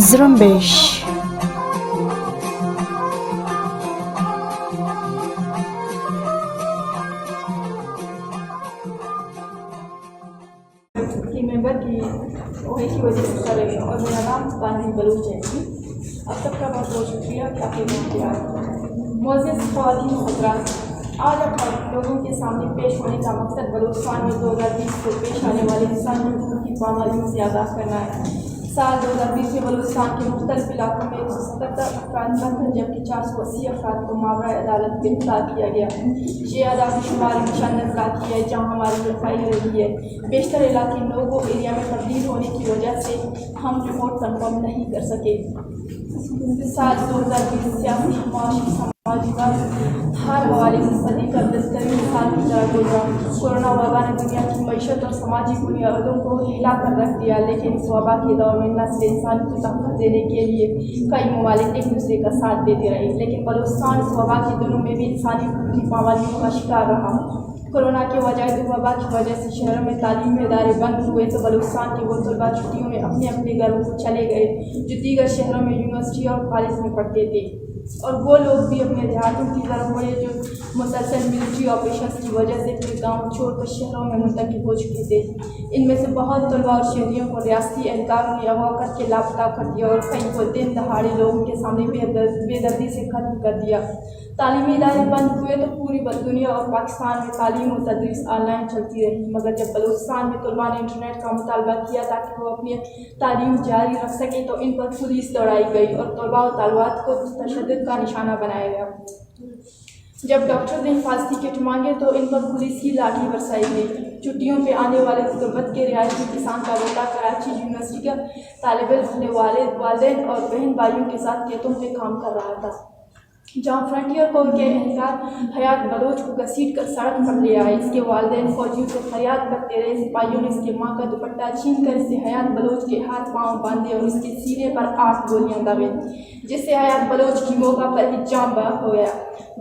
زرمبش کی ممبر کی وہی کی وجہ سے کر رہے ہیں اور میرا نام تانوی بلوچ ہے. اب تک کا بہت بہت شکریہ کہ آپ نے کیا. معزز خواتین حضرات، آج آپ لوگوں کے سامنے پیش ہونے کا مقصد بلوچستان میں 2020 کو پیش آنے والی انسانی حقوق کی پامالیوں سے آگاہ کرنا ہے. سال 2020 میں بلوچستان کے مختلف علاقوں میں 177 افراد بند جبکہ 480 افراد کو ماورا عدالت گرفتار کیا گیا. یہ اعداد شمار نشان نظر کی ہے جہاں ہماری رسائی رہی ہے. بیشتر علاقے نوگو ایریا میں تبدیل ہونے کی وجہ سے ہم رپورٹ کنفرم نہیں کر سکے. سال 2020 سیاسی معاشی سماجی ہر حوالے سے صدی کا بدترین سال کی طرح گزرا. کورونا وبا نے دنیا کی معیشت اور سماجی بنیادوں کو ہلا کر رکھ دیا، لیکن اس وبا کے دور میں نسل انسان کو طاقت دینے کے لیے کئی ممالک ایک دوسرے کا ساتھ دیتے رہے، لیکن بلوچستان اس وبا کے دنوں میں بھی انسانی حقوق کی پابندیوں کا شکار رہا. کورونا کے وبا کی وجہ سے شہروں میں تعلیمی ادارے بند ہوئے تو بلوچستان کے وہ طلباء چھٹیوں میں اپنے اپنے گھروں کو چلے گئے جو دیگر شہروں میں یونیورسٹی اور کالج میں پڑھتے تھے، اور وہ لوگ بھی اپنے دیہاتوں کی طرف بڑھے جو مسلسل ملٹری آپریشنز کی وجہ سے پھر گاؤں چھوڑ کر شہروں میں منتقل ہو چکے تھے. ان میں سے بہت طلباء اور شہریوں کو ریاستی اہلکاروں نے اغوا کر کے لاپتہ کر دیا اور کئی کو دن دہاڑے لوگوں کے سامنے بے دردی سے ختم کر دیا. تعلیمی ادارے بند ہوئے تو پوری دنیا اور پاکستان میں تعلیم و تدریس آن لائن چلتی رہی، مگر جب بلوچستان میں طلباء نے انٹرنیٹ کا مطالبہ کیا تاکہ وہ اپنی تعلیم جاری رکھ سکیں تو ان پر پولیس دوڑائی گئی اور طلباء و طالبات کو تشدد کا نشانہ بنایا گیا. جب ڈاکٹر نے حفاظتی کٹ مانگے تو ان پر پولیس کی لاٹھی برسائی گئی. چھٹیوں پہ آنے والے غربت کے رہائشی کسان کا بیٹا کراچی یونیورسٹی کا طالب علم اپنے والدین اور بہن بھائیوں کے ساتھ کھیتوں پہ کام کر رہا تھا، جہاں فرنٹیئر کور کے اہلکار حیات بلوچ کو گھسیٹ کر سڑک پر لے آئے. اس کے والدین فوجیوں سے فریاد کرتے رہے. سپاہیوں نے اس کی ماں کا دوپٹہ چھین کر اسے حیات بلوچ کے ہاتھ پاؤں باندھے اور اس کے سینے پر 8 گولیاں داغیں، جس سے حیات بلوچ کی موقع پر ہی جان بحق ہو گیا.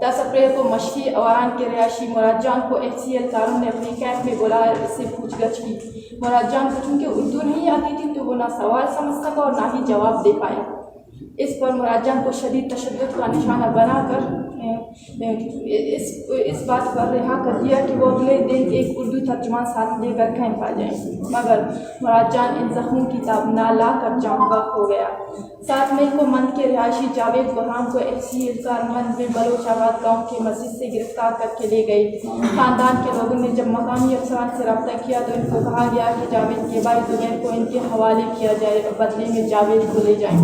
10 اپریل کو مشفی اواران کے رہائشی مراد جان کو ایف سی اہلکاروں نے اپنے کیمپ میں بلایا اور اس سے پوچھ گچھ کی. مراد جان کو چونکہ اردو نہیں آتی تھی تو وہ نہ سوال سمجھ سکا اور نہ ہی جواب دے پایا. اس پر مراد جان کو شدید تشدد کا نشانہ بنا کر اس بات پر رہا کر دیا کہ وہ اگلے دن ایک اردو ترجمان ساتھ لے کر کیمپ آ جائیں، مگر مراد جان ان زخموں کی تاب نہ لا کر جان بحق ہو گیا. 7 مئی کو مند کے رہائشی جاوید برہان کو ایف سی اہلکار مند میں بلوچ آباد گاؤں کے مسجد سے گرفتار کر کے لے گئے. خاندان کے لوگوں نے جب مقامی افسران سے رابطہ کیا تو ان کو کہا گیا کہ جاوید کے بھائی زبیر کو ان کے حوالے کیا جائے اور بدلے میں جاوید کو لے جائیں.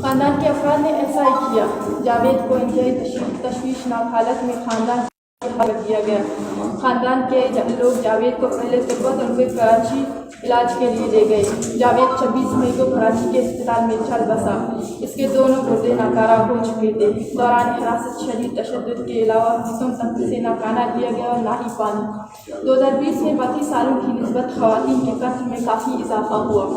خاندان کے افراد نے ایسا ہی کیا. جاوید کو انتہائی تشویشناک حالت میں خاندان کے حوالے کر دیا گیا. خاندان کے لوگ جاوید کو پہلے تربت اور پھر کراچی علاج کے لیے لے گئے. جاوید 26 مئی کو کراچی کے اسپتال میں چل بسا. اس کے دونوں گردے ناکارہ ہو چکے تھے. دوران حراست شدید تشدد کے علاوہ جسم تک سے نہ کھانا دیا گیا اور نہ ہی پانی. 2020 میں باقی سالوں کی نسبت خواتین کے قتل میں کافی اضافہ ہوا.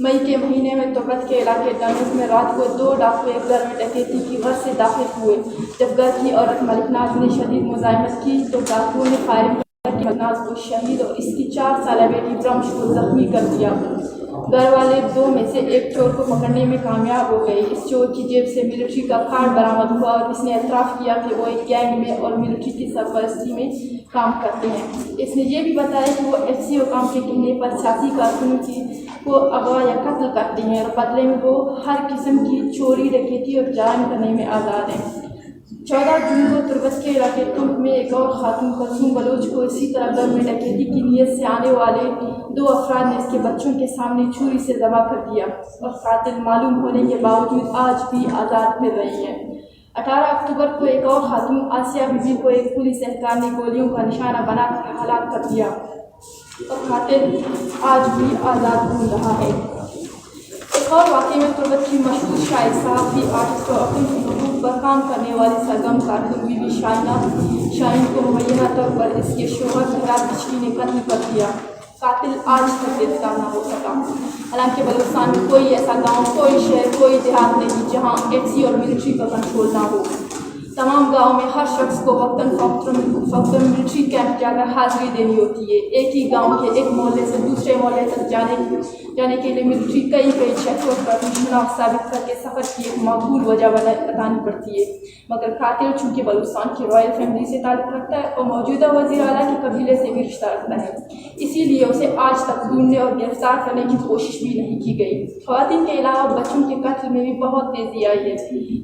مئی کے مہینے میں تربت کے علاقے ڈنوز میں رات کو 2 ڈاکو ایک گھر میں ڈکیتی کی غرض سے داخل ہوئے. جب گھر کی عورت ملک ناز نے شدید مزاحمت کی تو ڈاکوؤں نے فائرنگ کر کے ملک ناز کو شہید اور اس کی 4 سالہ بیٹی برمش کو زخمی کر دیا. گھر والے 2 میں سے ایک چور کو پکڑنے میں کامیاب ہو گئے. اس چور کی جیب سے ملٹری کا کارڈ برآمد ہوا اور اس نے اعتراف کیا کہ وہ ایک گینگ میں اور ملٹری کی سرپرستی میں کام کرتے ہیں. اس نے یہ بھی بتایا کہ وہ ایف سی حکام کے کہنے پر سیاسی کارکنوں کو اغوا یا قتل کرتے ہیں اور بدلے میں وہ ہر قسم کی چوری ڈکیتی اور جرائم کرنے میں آزاد ہیں. 14 جون کو تربت کے علاقے ترک میں ایک اور خاتون کلثوم بلوچ کو اسی طرح گھر میں ڈکیتی کی نیت سے آنے والے 2 افراد نے اس کے بچوں کے سامنے چھری سے ذبح کر دیا اور قاتل معلوم ہونے کے باوجود آج بھی آزاد پھر رہی ہیں. 18 اکتوبر کو ایک اور خاتون آسیہ بی بی کو ایک پولیس اہلکار نے گولیوں کا نشانہ بنا کر ہلاک کر دیا اور قاتل آج بھی آزاد گھوم رہا ہے. ایک اور واقعے میں تربت کی مشہور شاعر صحافی آرٹسٹ اور اپنے حقوق پر کام کرنے والی سرگرم کارکن بی بی شاہین کو مبینہ طور پر اس کے شوہر مہراب بچکی نے قتل کر دیا. قاتل آج تک گرفتار نہ ہو سکا۔ حالانکہ بلوچستان میں کوئی ایسا گاؤں، کوئی شہر، کوئی دیہات نہیں جہاں ایکسی اور ملٹری کا کنٹرول نہ ہو۔ تمام گاؤں میں ہر شخص کو وقتاً فوقتاً ملٹری کیمپ جا کر حاضری دینی ہوتی ہے۔ ایک ہی گاؤں کے ایک محلے سے دوسرے محلے تک جانے کے لیے ملٹری کئی چیک پوسٹ پر شناخت ثابت کر کے سفر کی ایک معقول وجہ بتانی پڑتی ہے۔ مگر قاتل چونکہ بلوچستان کی رائل فیملی سے تعلق رکھتا ہے اور موجودہ وزیر اعلیٰ کے قبیلے سے بھی رشتہ رکھتا ہے، اسی لیے اسے آج تک ڈھونڈنے اور گرفتار کرنے کی کوشش بھی نہیں کی گئی۔ خواتین کے علاوہ بچوں کے قتل میں بھی بہت تیزی آئی ہے۔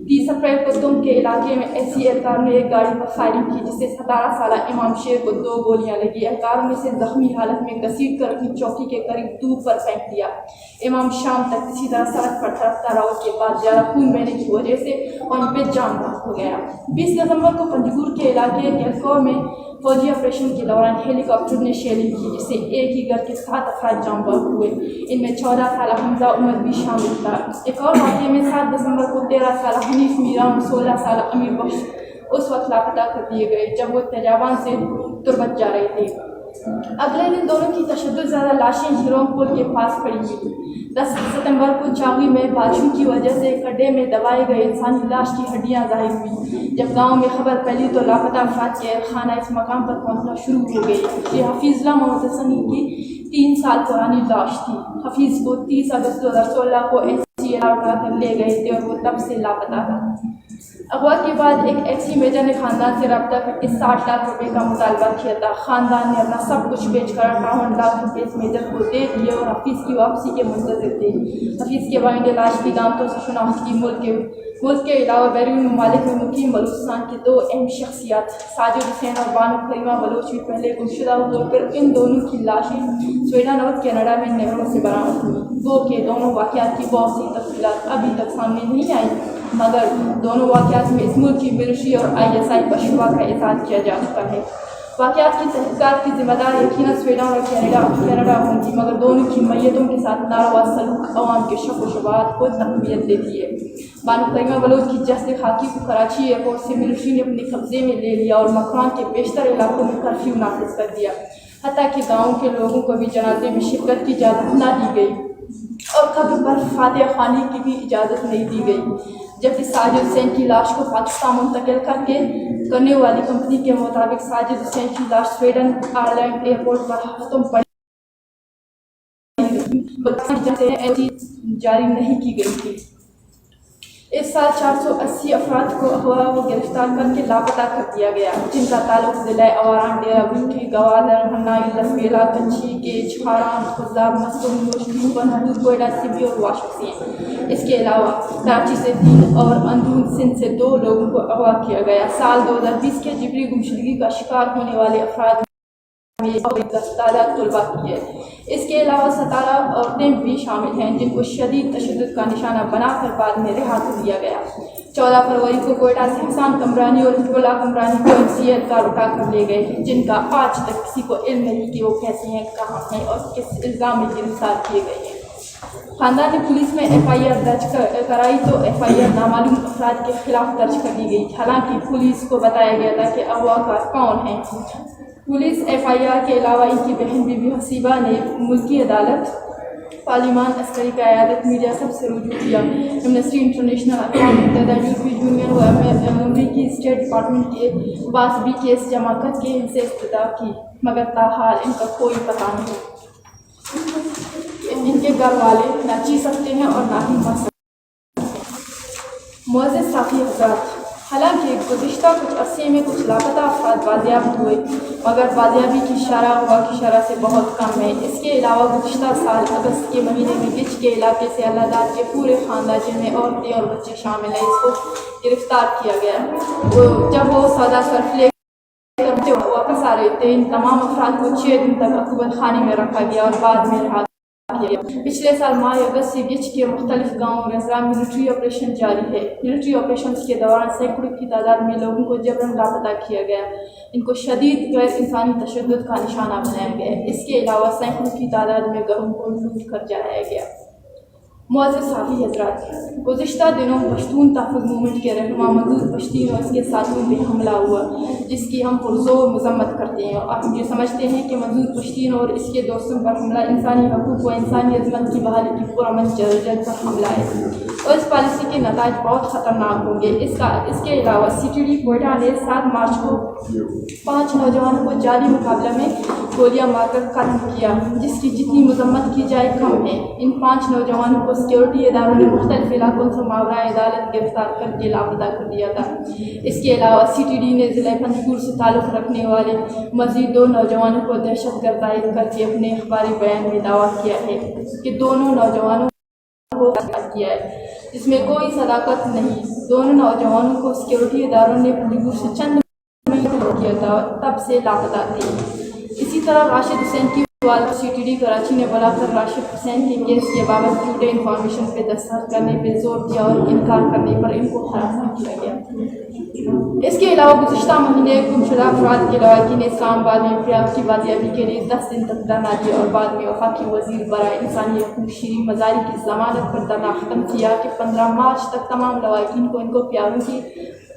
30 اپریل کو تم کے علاقے میں ایسی اہلکار نے ایک گاڑی پر فائرنگ کی جس سے 17 سالہ امام شیر کو 2 گولیاں لگی۔ اہلکاروں نے اسے زخمی حالت میں گھسیٹ کر اپنی چوکی کے قریب دور پر پھینک دیا۔ امام شام تک اسی طرح سڑک پر تڑپتا رہا، اس کے بعد زیادہ خون بہنے کی وجہ سے وہیں پہ جان بحق ہو گیا۔ 20 دسمبر کو پنجگور کے علاقے گیلکور میں فوجی آپریشن کے دوران ہیلی کاپٹر نے شیلنگ کی جس سے ایک ہی گھر کے 7 افراد جان بحق ہوئے، ان میں 14 سالہ حمزہ عمر بھی شامل تھا۔ ایک اور واقعے میں 7 دسمبر کو 13 سالہ حنیف میران اور 16 سالہ امیر بخش اس وقت لاپتہ کر دیے گئے جب وہ تیجابان سے تربت جا رہے تھے۔ اگلے دن دونوں کی تشدد زدہ لاشیں ہیرونگ پل کے پاس پڑی ہوئی۔ 10 ستمبر کو چاوی میں بارشوں کی وجہ سے گڈھے میں دبائے گئے انسانی لاش کی ہڈیاں ظاہر ہوئی۔ جب گاؤں میں خبر پھیلی تو لاپتہ افراد کے خانہ اس مقام پر پہنچنا شروع ہو گئی۔ یہ حفیظ اللہ محمد حسنی کی 3 سال پرانی لاش تھی۔ حفیظ کو 30 اگست 2016 کو NCA اٹھا کر لے گئے تھے اور وہ تب سے لاپتہ تھا۔ اغوا کے بعد ایک ایکسی میجر نے خاندان سے رابطہ کر کے 60 لاکھ روپے کا مطالبہ کیا تھا۔ خاندان نے اپنا سب کچھ بیچ کر 58 لاکھ روپے اس میجر کو دے دیے اور حفیظ کی واپسی کے منتظر تھے۔ حفیظ کے بائنڈے لاش کی دانتوں سے شناخت کی۔ ملک کے علاوہ بیرون ممالک میں مقیم بلوچستان کی 2 اہم شخصیات ساجد حسین اور بانو کریمہ بلوچ بھی پہلے گمشدہ ہوئے، پھر ان دونوں کی لاشیں سویڈن اور کینیڈا میں نہروں سے برآمد ہوئیں۔ گو کہ دونوں واقعات کی بہت سی تفصیلات ابھی تک سامنے نہیں آئیں، مگر دونوں واقعات میں اس ملک کی ملٹری اور ISI بشبہ کا احساس کیا جا چکا ہے۔ واقعات کی تحقیقات کی ذمہ دار یقیناً سویڈن اور کینیڈا ہوں گی، مگر دونوں کی میتوں کے ساتھ ناروا سلوک عوام کے شک و شبہات کو تقویت دیتی ہے۔ بانو کریمہ بلوچ کی جسد خاکی کو کراچی ایئرپورٹ سے ملٹری نے اپنے قبضے میں لے لیا اور مکران کے بیشتر علاقوں میں کرفیو نافذ کر دیا، حتیٰ کہ گاؤں کے لوگوں کو بھی جنازے میں شرکت کی اجازت نہ دی گئی اور قبر پر فاتحہ خوانی کی بھی اجازت نہیں دی گئی، جبکہ ساجد حسین کی لاش کو پاکستان منتقل کرنے والی کمپنی کے مطابق ساجد حسین کی لاش سویڈن آرلینڈ ایئرپورٹ پر ہفتوں پڑی جاری نہیں کی گئی تھی۔ اس سال 480 افراد کو اغوا و گرفتار کر کے لاپتہ کر دیا گیا، جن کا تعلق ضلع اواران، ڈیرہ بنٹھی، گوادر، ہنائی، لسبیلا، کچھی، گیج، کھاران، خزاب، مسکن، نوشگی، بنہور، کوئٹہ، سبی اور واشک سے ہیں۔ اس کے علاوہ کراچی سے 3 اور اندرون سندھ سے 2 لوگوں کو اغوا کیا گیا۔ سال 2020 کے جبری گمشدگی کا شکار ہونے والے افراد میں تعداد طلباء کی ہے۔ اس کے علاوہ 17 عورتیں بھی شامل ہیں جن کو شدید تشدد کا نشانہ بنا کر بعد میں رہا کر دیا گیا۔ 14 فروری کو کوئٹہ سے حسان کمرانی اور حزب اللہ کمرانی کو NCA کار اٹھا کر لے گئے، جن کا آج تک کسی کو علم نہیں کہ وہ کیسے ہیں، کہاں ہیں اور کس الزام میں گرفتار کیے گئے ہیں۔ خاندان نے پولیس میں FIR درج کرائی تو FIR نامعلوم افراد کے خلاف درج کر دی گئی، حالانکہ پولیس کو بتایا گیا تھا کہ اغوا کار کون ہیں۔ پولیس FIR کے علاوہ ان کی بہن بی بی حسیبہ نے ملکی عدالت، پارلیمان، عسکری قیادت، میڈیا سب سے رجوع کیا۔ ایمنسٹی انٹرنیشنل، اقوام متحدہ، یورپی یونین و امریکی اسٹیٹ ڈپارٹمنٹ کے پاس بھی کیس جمع کر کے ان سے استدعا کی، مگر تاحال ان کا کوئی پتہ نہیں۔ ان کے گھر والے نہ جی سکتے ہیں اور نہ ہی مر سکتے۔ معزز ساتھی حضرات، حالانکہ گزشتہ کچھ عرصے میں کچھ لاپتہ افراد بازیافت ہوئے، مگر بازیابی کی شرح اغوا کی شرح سے بہت کم ہے۔ اس کے علاوہ گزشتہ سال اگست کے مہینے میں گچ کے علاقے سے اللہ داد کے پورے خاندان، جن میں عورتیں اور بچے شامل ہیں، اس کو گرفتار کیا گیا۔ جب وہ سودا سرف لے کر واپس آ رہے تھے، ان تمام افراد کو 6 دن تک عقوبت خانے میں رکھا گیا اور بعد میں رہا کیا۔ پچھلے سال ماہ اگست سے گچ کے مختلف گاؤں اور اضلاع میں ملٹری آپریشن جاری ہے۔ ملٹری آپریشنز کے دوران سینکڑوں کی تعداد میں لوگوں کو جبراً لاپتہ کیا گیا، ان کو شدید غیر انسانی تشدد کا نشانہ بنایا گیا۔ اس کے علاوہ سینکڑوں کی تعداد میں گھروں کو لوٹ کر جلایا گیا۔ معزز صحافی حضرات، گزشتہ دنوں پشتون تحفظ موومنٹ کے رہنما منظور پشتین اور اس کے ساتھیوں پہ حملہ ہوا، جس کی ہم پرزور مذمت کرتے ہیں اور ہم یہ سمجھتے ہیں کہ منظور پشتین اور اس کے دوستوں پر حملہ انسانی حقوق و انسانی عظمت کی بحالی کی پرامن جدوجہد پر حملہ ہے اور اس پالیسی کے نتائج بہت خطرناک ہوں گے۔ اس کے علاوہ CTD کوئٹہ نے 7 مارچ کو 5 نوجوانوں کو جعلی مقابلہ میں گولیاں مار کر قتل کیا، جس کی جتنی مذمت کی جائے کم ہے۔ ان 5 نوجوانوں کو سیکورٹی اداروں نے مختلف علاقوں سے ماورائے عدالت گرفتار کر کے لاپتہ کر دیا تھا۔ اس کے علاوہ CTD نے ضلع پنجگور سے تعلق رکھنے والے مزید 2 نوجوانوں کو دہشت گرد عائد کر کے اپنے اخباری بیان میں دعویٰ کیا ہے کہ دونوں نوجوانوں کو کیا ہے، جس میں کوئی صداقت نہیں۔ دونوں نوجوانوں کو سیکورٹی اداروں نے پنجگور سے چند مہینے کیا تھا، تب سے لاپتہ تھے۔ اسی طرح راشد حسین کی والد CTD کراچی نے بلا کر راشد حسین کے کیس کے بابت جھوٹے انفارمیشن پہ دستخط کرنے پہ زور دیا اور انکار کرنے پر ان کو ہراساں کیا گیا۔ اس کے علاوہ گزشتہ مہینے گمشدہ افراد کے لواحقین نے اسلام آباد میں فریاب کی بازیابی کے لیے 10 دن تک دھرنا دیا اور بعد میں وفاقی وزیر برائے انسانی حقوق شیریں مزاری کی ضمانت پر دھرنا ختم کیا کہ 15 مارچ تک تمام لواحقین کو ان کو پیاروں کی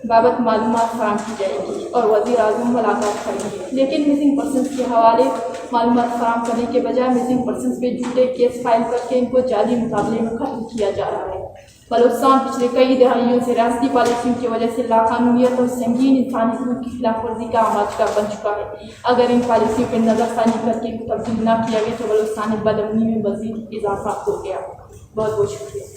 بابت معلومات فراہم کی جائے گی اور وزیر اعظم ملاقات کریں گے، لیکن مسنگ پرسنز کے حوالے معلومات فراہم کرنے کے بجائے مسنگ پرسنز پہ جھوٹے کیس فائل کر کے ان کو جعلی مقابلے میں ختم کیا جا رہا ہے۔ بلوچستان پچھلے کئی دہائیوں سے ریاستی پالیسیوں کی وجہ سے لاقانونیت اور سنگین انسانی حقوق کی خلاف ورزی کا آماجگاہ بن چکا ہے۔ اگر ان پالیسیوں پہ نظر ثانی کر کے ان کو تبدیل نہ کیا گیا تو بلوچستان بد امنی میں مزید اضافہ ہو گیا۔ بہت بہت شکریہ۔